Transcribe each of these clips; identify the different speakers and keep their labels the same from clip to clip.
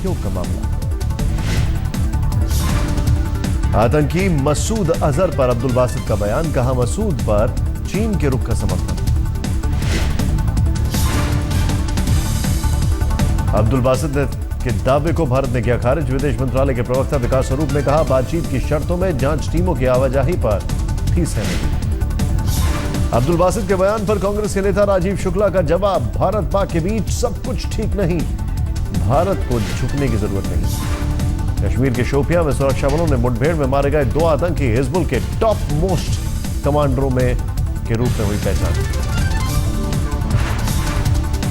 Speaker 1: सहयोग का मामला। आतंकी मसूद अजहर पर अब्दुल बासित का बयान, कहा मसूद पर चीन के रुख का समर्थन। अब्दुल बासित के दावे को भारत ने किया खारिज। विदेश मंत्रालय के प्रवक्ता विकास स्वरूप ने कहा बातचीत की शर्तों में जांच टीमों की आवाजाही पर थी सहमति। अब्दुल बासित के बयान पर कांग्रेस के नेता राजीव शुक्ला का जवाब, भारत पाक के बीच सब कुछ ठीक नहीं, भारत को झुकने की जरूरत नहीं। कश्मीर के शोपियां में सुरक्षा बलों ने मुठभेड़ में मारे गए 2 आतंकी, हिजबुल के टॉप मोस्ट कमांडरों में के रूप में हुई पहचान।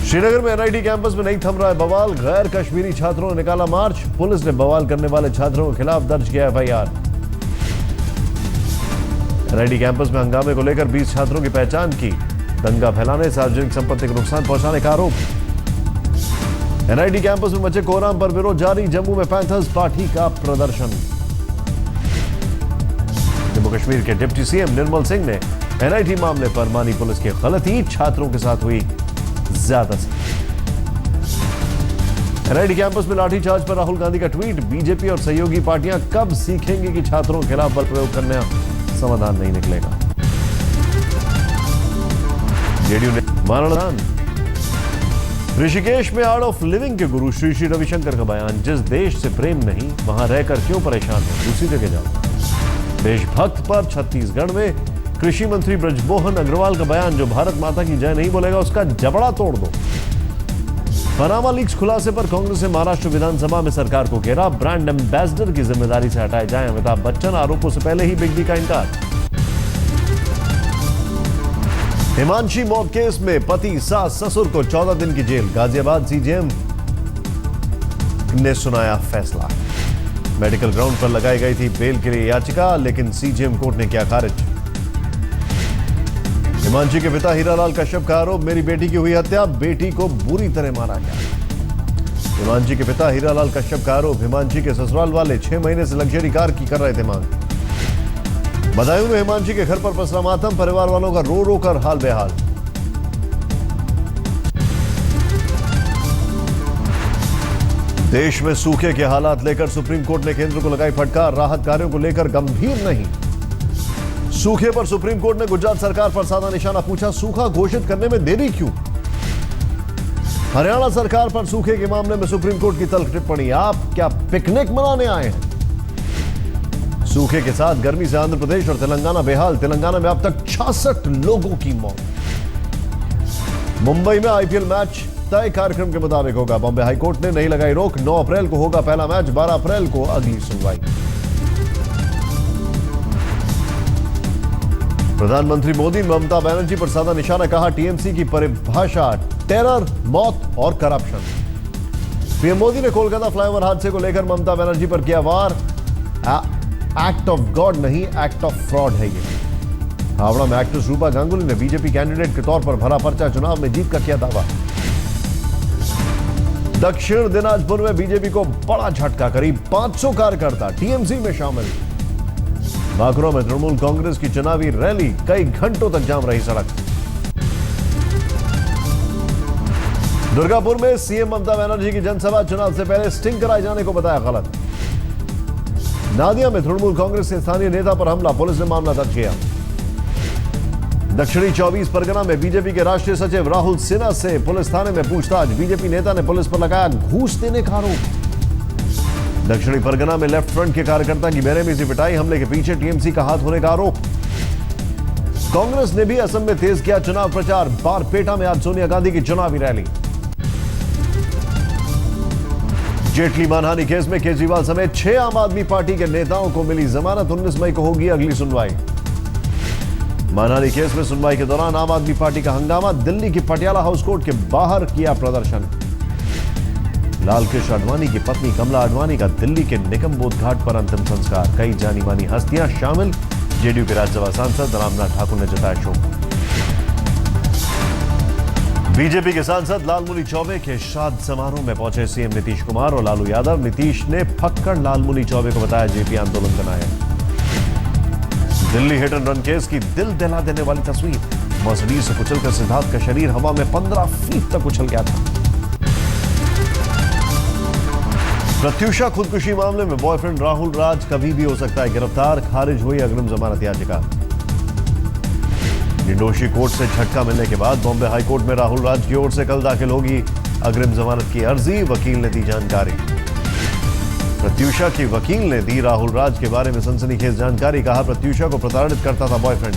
Speaker 1: श्रीनगर में एनआईटी कैंपस में नहीं थम रहा है बवाल, गैर कश्मीरी छात्रों ने निकाला मार्च, पुलिस ने बवाल करने वाले छात्रों के खिलाफ दर्ज किया एफआईआर। एनआईटी कैंपस में हंगामे को लेकर 20 छात्रों की पहचान की, दंगा फैलाने, सार्वजनिक संपत्ति को नुकसान पहुंचाने का आरोप। एनआईटी कैंपस में मचे कोहराम पर विरोध जारी, जम्मू में पैंथर्स पार्टी का प्रदर्शन। जम्मू कश्मीर के डिप्टी सीएम निर्मल सिंह ने एनआईटी मामले पर मानी पुलिस की गलती, छात्रों के साथ हुई ज्यादा से। एनआईटी कैंपस में लाठीचार्ज पर राहुल गांधी का ट्वीट, बीजेपी और सहयोगी पार्टियां कब सीखेंगे कि छात्रों के खिलाफ बल प्रयोग करने समाधान नहीं निकलेगा। जेडीयू ने मानदान। ऋषिकेश में आर्ट ऑफ लिविंग के गुरु श्री श्री रविशंकर का बयान, जिस देश से प्रेम नहीं वहां रहकर क्यों परेशान हो, दूसरी जगह जाओ। देशभक्त पर छत्तीसगढ़ में कृषि मंत्री ब्रजमोहन अग्रवाल का बयान, जो भारत माता की जय नहीं बोलेगा उसका जबड़ा तोड़ दो। पनामा लीक्स खुलासे पर कांग्रेस ने महाराष्ट्र विधानसभा में सरकार को घेरा, ब्रांड एम्बेसडर की जिम्मेदारी से हटाए जाएं अमिताभ बच्चन, आरोपों से पहले ही बिग बी का इनकार। हिमांशी मौत केस में पति सास ससुर को 14 दिन की जेल, गाजियाबाद सीजेएम ने सुनाया फैसला। मेडिकल ग्राउंड पर लगाई गई थी बेल के लिए याचिका, लेकिन सीजेएम कोर्ट ने किया खारिज। हिमांशी के पिता हीरालाल कश्यप का आरोप, मेरी बेटी की हुई हत्या, बेटी को बुरी तरह मारा गया। हिमांशी के पिता हीरालाल कश्यप का आरोप, हिमांशी के ससुराल वाले 6 महीने से लग्जरी कार की कर रहे थे मांग। बदायूं में हिमांशी के घर पर पसरा मातम, परिवार वालों का रो रो कर हाल बेहाल। देश में सूखे के हालात लेकर सुप्रीम कोर्ट ने केंद्र को लगाई फटकार, राहत कार्यों को लेकर गंभीर नहीं। सूखे पर सुप्रीम कोर्ट ने गुजरात सरकार पर साधा निशाना, पूछा सूखा घोषित करने में देरी क्यों। हरियाणा सरकार पर सूखे के मामले में सुप्रीम कोर्ट की तल्ख टिप्पणी, आप क्या पिकनिक मनाने आए हैं। सूखे के साथ गर्मी से आंध्र प्रदेश और तेलंगाना बेहाल, तेलंगाना में अब तक 66 लोगों की मौत। मुंबई में आईपीएल मैच तय कार्यक्रम के मुताबिक होगा, बॉम्बे हाईकोर्ट ने नहीं लगाई रोक, 9 अप्रैल को होगा पहला मैच, 12 अप्रैल को अगली सुनवाई। प्रधानमंत्री मोदी ममता बनर्जी पर साधा निशाना, कहा टीएमसी की परिभाषा टेरर, मौत और करप्शन। पीएम मोदी ने कोलकाता फ्लाईओवर हादसे को लेकर ममता बनर्जी पर किया वार, एक्ट ऑफ गॉड नहीं एक्ट ऑफ फ्रॉड है ये। हावड़ा में एक्ट्रेस रूपा गांगुली ने बीजेपी कैंडिडेट के तौर पर भरा पर्चा, चुनाव में जीत का किया दावा। दक्षिण दिनाजपुर में बीजेपी को बड़ा झटका, करीब 500 कार्यकर्ता टीएमसी में शामिल। बांकुरा में तृणमूल कांग्रेस की चुनावी रैली, कई घंटों तक जाम रही सड़क। दुर्गापुर में सीएम ममता बनर्जी की जनसभा, चुनाव से पहले स्टिंग कराए जाने को बताया गलत। नादिया में तृणमूल कांग्रेस के स्थानीय नेता पर हमला, पुलिस ने मामला दर्ज किया। दक्षिणी 24 परगना में बीजेपी के राष्ट्रीय सचिव राहुल सिन्हा से पुलिस थाने में पूछताछ, बीजेपी नेता ने पुलिस पर लगाया घूस देने का आरोप। दक्षिणी परगना में लेफ्ट फ्रंट के कार्यकर्ता की बेरहमी से पिटाई, हमले के पीछे टीएमसी का हाथ होने का आरोप। कांग्रेस ने भी असम में तेज किया चुनाव प्रचार, बारपेटा में आज सोनिया गांधी की चुनावी रैली। जेटली मानहानि केस में केजरीवाल समेत 6 आम आदमी पार्टी के नेताओं को मिली जमानत, 19 मई को होगी अगली सुनवाई। मानहानि केस में सुनवाई के दौरान आम आदमी पार्टी का हंगामा, दिल्ली की पटियाला हाउस कोर्ट के बाहर किया प्रदर्शन। लालकृष्ण आडवाणी की पत्नी कमला आडवाणी का दिल्ली के निगमबोध घाट पर अंतिम संस्कार, कई जानी मानी हस्तियां शामिल, जेडीयू के राज्यसभा सांसद रामनाथ ठाकुर ने जताया शोक। बीजेपी के सांसद लालमुनी चौबे के श्राद्ध समारोह में पहुंचे सीएम नीतीश कुमार और लालू यादव। नीतीश ने फक्कड़ लालमुनी चौबे को बताया जेपी आंदोलन का नायक। Delhi hit and run case की दिल दहला देने वाली तस्वीर, मर्सिडीज से कुचलकर सिद्धार्थ का शरीर हवा में 15 फीट तक उछल गया था। प्रत्यूषा खुदकुशी मामले में बॉयफ्रेंड राहुल राज कभी भी हो सकता है गिरफ्तार, खारिज हुई अग्रिम जमानत याचिका। निंदोशी कोर्ट से झटका मिलने के बाद बॉम्बे हाईकोर्ट में राहुल राज की ओर से कल दाखिल होगी अग्रिम जमानत की अर्जी, वकील ने दी जानकारी। प्रत्यूषा की वकील ने दी राहुल राज के बारे में सनसनीखेज जानकारी, कहा प्रत्यूषा को प्रताड़ित करता था बॉयफ्रेंड।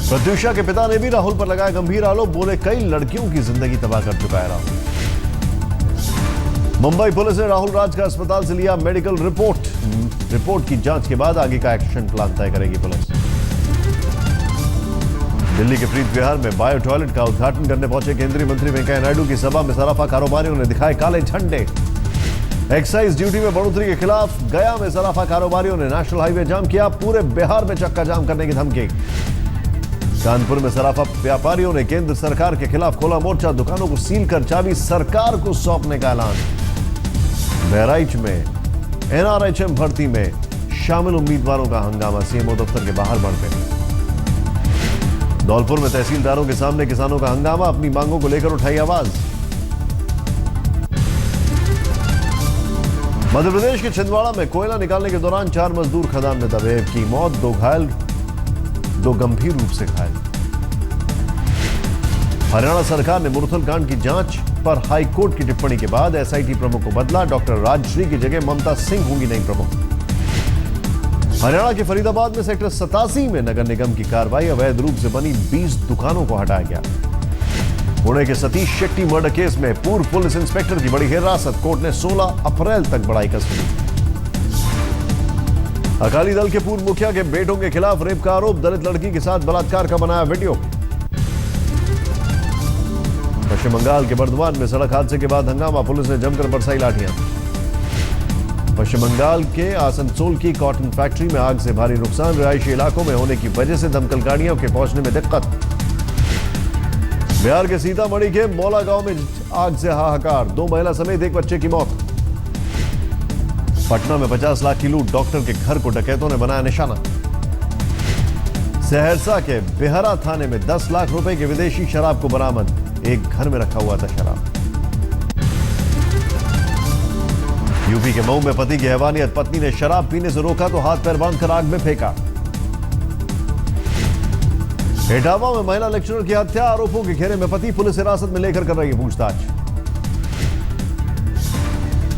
Speaker 1: प्रत्यूषा के पिता ने भी राहुल पर लगाया गंभीर आरोप, बोले कई लड़कियों की जिंदगी तबाह कर चुका है राहुल। मुंबई पुलिस ने राहुल राज का अस्पताल से लिया मेडिकल रिपोर्ट की जांच के बाद आगे का एक्शन प्लान तय करेगी पुलिस। दिल्ली के प्रीत विहार में बायो टॉयलेट का उद्घाटन करने पहुंचे केंद्रीय मंत्री वेंकैया नायडू की सभा में सराफा कारोबारियों ने दिखाए काले झंडे। एक्साइज ड्यूटी में बढ़ोतरी के खिलाफ गया में सराफा कारोबारियों ने नेशनल हाईवे जाम किया, पूरे बिहार में चक्का जाम करने की धमकी। कानपुर में सराफा व्यापारियों ने केंद्र सरकार के खिलाफ खोला मोर्चा, दुकानों को सील कर चाबी सरकार को सौंपने का ऐलान। बहराइच में एनआरएचएम भर्ती में शामिल उम्मीदवारों का हंगामा, सीएमओ दफ्तर के बाहर बढ़ते। धौलपुर में तहसीलदारों के सामने किसानों का हंगामा, अपनी मांगों को लेकर उठाई आवाज। मध्य प्रदेश के छिंदवाड़ा में कोयला निकालने के दौरान 4 मजदूर खदान में दबे, की मौत, 2 घायल, 2 गंभीर रूप से घायल। हरियाणा सरकार ने मुरथल कांड की जांच पर हाईकोर्ट की टिप्पणी के बाद एसआईटी प्रमुख को बदला, डॉक्टर राजश्री की जगह ममता सिंह होंगी नई प्रमुख। हरियाणा के फरीदाबाद में सेक्टर 87 में नगर निगम की कार्रवाई, अवैध रूप से बनी 20 दुकानों को हटाया गया। पुणे के सतीश शेट्टी मर्डर केस में पूर्व पुलिस इंस्पेक्टर की बड़ी हिरासत, कोर्ट ने 16 अप्रैल तक बढ़ाई कस्टडी। अकाली दल के पूर्व मुखिया के बेटों के खिलाफ रेप का आरोप, दलित लड़की के साथ बलात्कार का बनाया वीडियो। पश्चिम बंगाल के बर्धमान में सड़क हादसे के बाद हंगामा, पुलिस ने जमकर बरसाई लाठियां। पश्चिम बंगाल के आसनसोल की कॉटन फैक्ट्री में आग से भारी नुकसान, रिहायशी इलाकों में होने की वजह से दमकल गाड़ियों के पहुंचने में दिक्कत। बिहार के सीतामढ़ी के मौला गांव में आग से हाहाकार, 2 महिला समेत 1 बच्चे की मौत। पटना में 50 लाख की लूट, डॉक्टर के घर को डकैतों ने बनाया निशाना। सहरसा के बेहरा थाने में 10 लाख रुपए के विदेशी शराब को बरामद, एक घर में रखा हुआ था शराब। यूपी के मऊ में पति की हैवानियत, पत्नी ने शराब पीने से रोका तो हाथ पैर बांधकर आग में फेंका। इटावा में महिला लेक्चरर की हत्या, आरोपों के घेरे में पति, पुलिस हिरासत में लेकर कर रही है पूछताछ।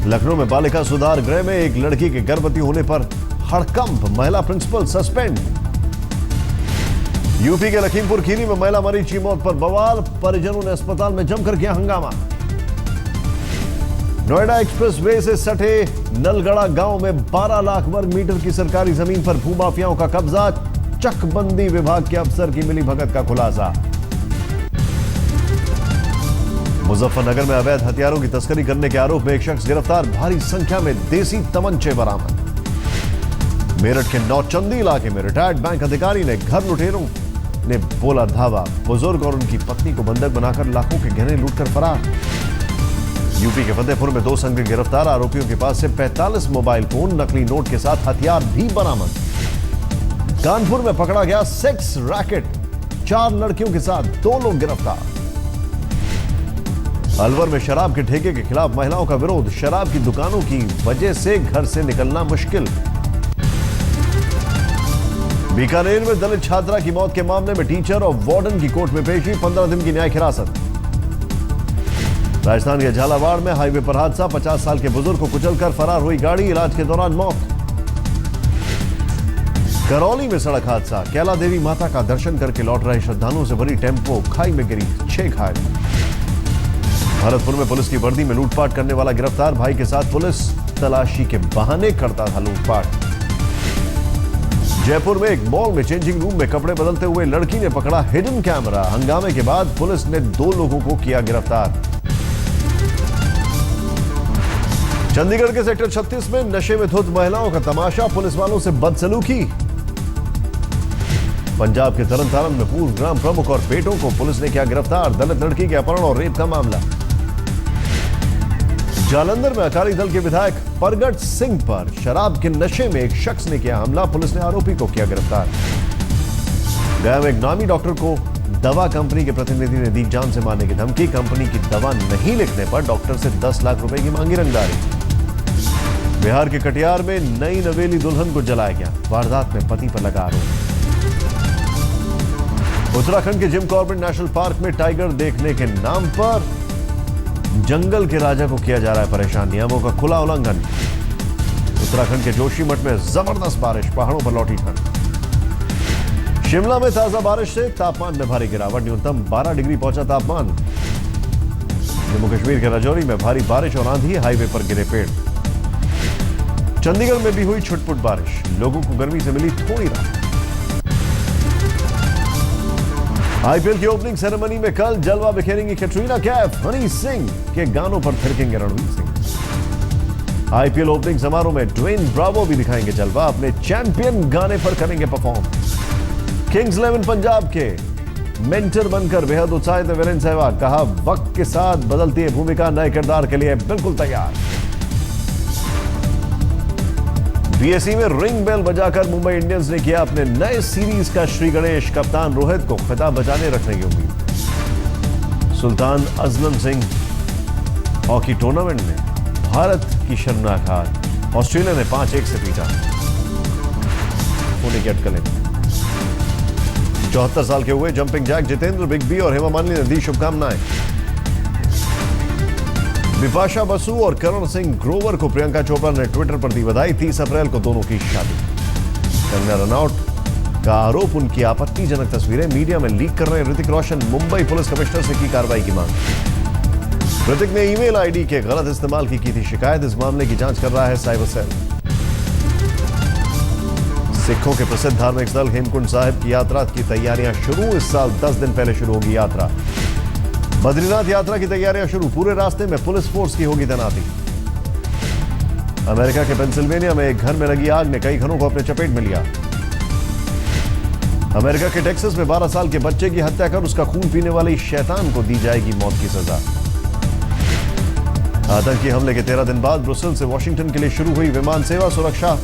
Speaker 1: लखनऊ में बालिका सुधार गृह में एक लड़की के गर्भवती होने पर हड़कंप, महिला प्रिंसिपल सस्पेंड। यूपी के लखीमपुर खीरी में महिला मरीज की मौत पर बवाल, परिजनों ने अस्पताल में जमकर किया हंगामा। नोएडा एक्सप्रेसवे से सटे नलगड़ा गांव में 12 लाख वर्ग मीटर की सरकारी जमीन पर भूमाफियाओं का कब्जा, चकबंदी विभाग के अफसर की मिलीभगत का खुलासा। मुजफ्फरनगर में अवैध हथियारों की तस्करी करने के आरोप में एक शख्स गिरफ्तार, भारी संख्या में देसी तमंचे बरामद। मेरठ के नौचंदी इलाके में रिटायर्ड बैंक अधिकारी ने घर लुटेरों ने बोला धावा, बुजुर्ग और उनकी पत्नी को बंधक बनाकर लाखों के गहने लूटकर फरार। यूपी के फतेहपुर में 2 संदिग्ध गिरफ्तार, आरोपियों के पास से 45 मोबाइल फोन, नकली नोट के साथ हथियार भी बरामद। कानपुर में पकड़ा गया सेक्स रैकेट, 4 लड़कियों के साथ 2 लोग गिरफ्तार। अलवर में शराब के ठेके के खिलाफ महिलाओं का विरोध, शराब की दुकानों की वजह से घर से निकलना मुश्किल। बीकानेर में दलित छात्रा की मौत के मामले में टीचर और वार्डन की कोर्ट में पेशी, 15 दिन की न्यायिक हिरासत। राजस्थान के झालावाड़ में हाईवे पर हादसा, 50 साल के बुजुर्ग को कुचलकर फरार हुई गाड़ी, इलाज के दौरान मौत। करौली में सड़क हादसा, कैला देवी माता का दर्शन करके लौट रहे श्रद्धालुओं से भरी टेम्पो खाई में गिरी, 6 घायल। भरतपुर में पुलिस की वर्दी में लूटपाट करने वाला गिरफ्तार, भाई के साथ पुलिस तलाशी के बहाने करता था लूटपाट। जयपुर में एक मॉल में चेंजिंग रूम में कपड़े बदलते हुए लड़की ने पकड़ा हिडन कैमरा, हंगामे के बाद पुलिस ने 2 लोगों को किया गिरफ्तार। चंडीगढ़ के सेक्टर 36 में नशे में धुत महिलाओं का तमाशा, पुलिस वालों से बदसलूकी। पंजाब के तरनतारन में पूर्व ग्राम प्रमुख और बेटों को पुलिस ने किया गिरफ्तार, दलित लड़की के अपहरण और रेप का मामला। जालंधर में अकाली दल के विधायक परगट सिंह पर शराब के नशे में एक शख्स ने किया हमला, पुलिस ने आरोपी को किया गिरफ्तार। गया में एक नामी डॉक्टर को दवा कंपनी के प्रतिनिधि ने दी जान से मारने की धमकी। कंपनी की दवा नहीं लिखने पर डॉक्टर से 10 लाख रुपए की मांगी रंगदारी। बिहार के कटिहार में नई नवेली दुल्हन को जलाया गया। वारदात में पति पर लगा आरोप। उत्तराखंड के जिम कॉर्बेट नेशनल पार्क में टाइगर देखने के नाम पर जंगल के राजा को किया जा रहा है परेशान। नियमों का खुला उल्लंघन। उत्तराखंड के जोशीमठ में जबरदस्त बारिश, पहाड़ों पर लौटी ठंड। शिमला में ताजा बारिश से तापमान में भारी गिरावट। न्यूनतम 12 डिग्री पहुंचा तापमान। जम्मू कश्मीर के राजौरी में भारी बारिश और आंधी, हाईवे पर गिरे पेड़। चंडीगढ़ में भी हुई छुटपुट बारिश, लोगों को गर्मी से मिली थोड़ी राहत। आईपीएल की ओपनिंग सेरेमनी में कल जलवा बिखेरेंगी कैटरीना कैफ। हनी सिंह के गानों पर थिरकेंगे रणवीर सिंह। आईपीएल ओपनिंग समारोह में ड्वेन ब्रावो भी दिखाएंगे जलवा। अपने चैंपियन गाने पर करेंगे परफॉर्म। किंग्स 11 पंजाब के मेंटर बनकर बेहद उत्साहित वीरेंद्र सहवाग। कहा, वक्त के साथ बदलती है भूमिका, नए किरदार के लिए बिल्कुल तैयार। बीएसई में रिंग बेल बजाकर मुंबई इंडियंस ने किया अपने नए सीरीज का श्री गणेश। कप्तान रोहित को खिताब बचाने रखने की उम्मीद। Sultan Azlan Singh hockey tournament में भारत की शर्मनाक हार। ऑस्ट्रेलिया ने 5-1 से पीटा। होने की अटकलें। 74 साल के हुए jumping jack Jeetendra, big B और हेमा मालिनी ने दी शुभकामनाएं। बिपाशा बसु और करण सिंह ग्रोवर को प्रियंका चोपड़ा ने ट्विटर पर दी बधाई। 30 अप्रैल को दोनों की शादी। कंगना रनौट का आरोप, उनकी आपत्तिजनक तस्वीरें मीडिया में लीक कर रहे ऋतिक रोशन। मुंबई पुलिस कमिश्नर से की कार्रवाई की मांग। ऋतिक ने ईमेल आईडी के गलत इस्तेमाल की थी शिकायत। इस मामले की जांच कर रहा है साइबर सेल। सिखों के प्रसिद्ध धार्मिक स्थल हेमकुंड साहिब की यात्रा की तैयारियां शुरू। इस साल 10 दिन पहले शुरू होगी यात्रा। बद्रीनाथ यात्रा की तैयारियां शुरू। पूरे रास्ते में पुलिस फोर्स की होगी तैनाती। अमेरिका के पेंसिल्वेनिया में एक घर में लगी आग ने कई घरों को अपने चपेट में लिया। अमेरिका के टेक्सास में 12 साल के बच्चे की हत्या कर उसका खून पीने वाले शैतान को दी जाएगी मौत की सजा। आतंकी हमले के 13 दिन बाद ब्रुसेल से वॉशिंगटन के लिए शुरू हुई विमान सेवा। सुरक्षा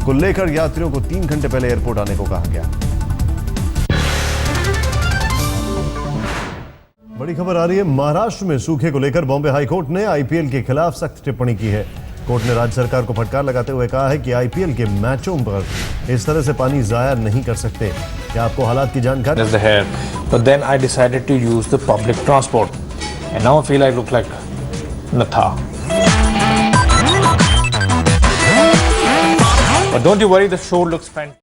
Speaker 1: को लेकर यात्रियों को 3 घंटे पहले एयरपोर्ट आने को कहा गया। बड़ी खबर आ रही है महाराष्ट्र में सूखे को लेकर बॉम्बे हाईकोर्ट ने आईपीएल के खिलाफ सख्त टिप्पणी की है। कोर्ट ने राज्य सरकार को फटकार लगाते हुए कहा है कि आईपीएल के मैचों पर इस तरह से पानी जाया नहीं कर सकते। क्या आपको हालात की जानकारी?
Speaker 2: But then I decided to use the public transport, and now I feel I look like Natha. But don't you worry, the show looks fantastic.